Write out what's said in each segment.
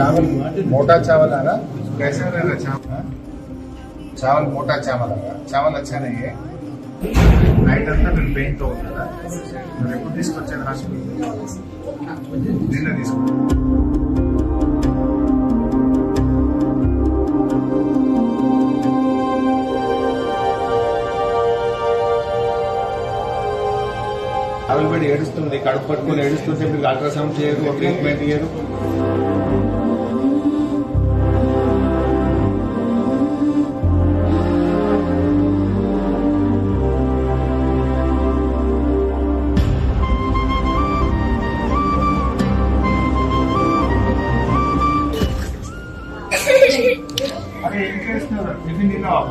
चावल मोटा चावल आ रहा कैसा रह रहा चावल चावल मोटा चावल आ रहा चावल अच्छा नहीं है నైట్ అంతా నేను పెయిన్తో ఉంటారా మరి ఎప్పుడు తీసుకొచ్చాను హాస్పిటల్ నిన్న తీసుకొచ్చాను ఆవిడ ఏడుస్తుంది కడుపు పట్టుకుని ఏడుస్తుంటే మీకు అల్ట్రాసౌండ్ చేయరు ట్రీట్మెంట్ చేయరు అరే ఏం చేస్తున్నారు టిఫిన్ తిన్నావా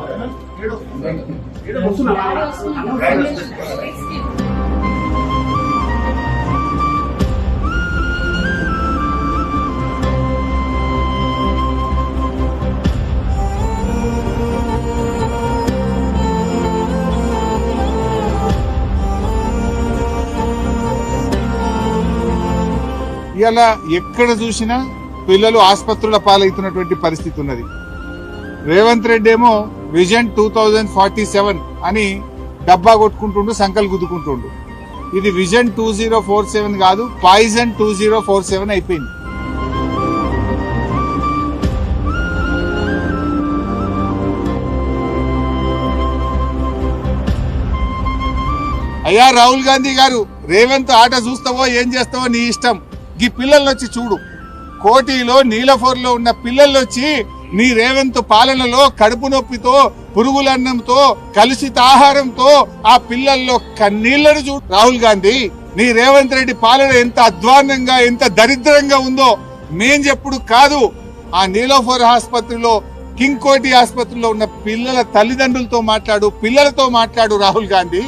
ఇలా ఎక్కడ చూసినా పిల్లలు ఆసుపత్రుల పాలవుతున్నటువంటి పరిస్థితి ఉన్నది. రేవంత్ రెడ్డి ఏమో విజన్ 2047 అని డబ్బా కొట్టుకుంటుండు, సంకలు గుద్దుకుంటుండు. ఇది విజన్ 2047 కాదు, పాయిజన్ 2047 అయిపోయింది. అయ్యా రాహుల్ గాంధీ గారు, రేవంత్ ఆట చూస్తావో ఏం చేస్తావో నీ ఇష్టం. ఈ పిల్లలు వచ్చి చూడు, కోటిలో నీలఫోర్లో ఉన్న పిల్లలు వచ్చి నీ రేవంత్ పాలనలో కడుపు నొప్పితో, పురుగులన్నంతో, కలుషిత ఆహారంతో ఆ పిల్లల్లో కన్నీళ్లను చూడు. రాహుల్ గాంధీ, నీ రేవంత్ రెడ్డి పాలన ఎంత అధ్వాన్నంగా, ఎంత దరిద్రంగా ఉందో మేం చెప్పుడు కాదు. ఆ నీలఫోర్ ఆసుపత్రిలో, కింగ్ కోటి ఆసుపత్రిలో ఉన్న పిల్లల తల్లిదండ్రులతో మాట్లాడు, పిల్లలతో మాట్లాడు రాహుల్ గాంధీ.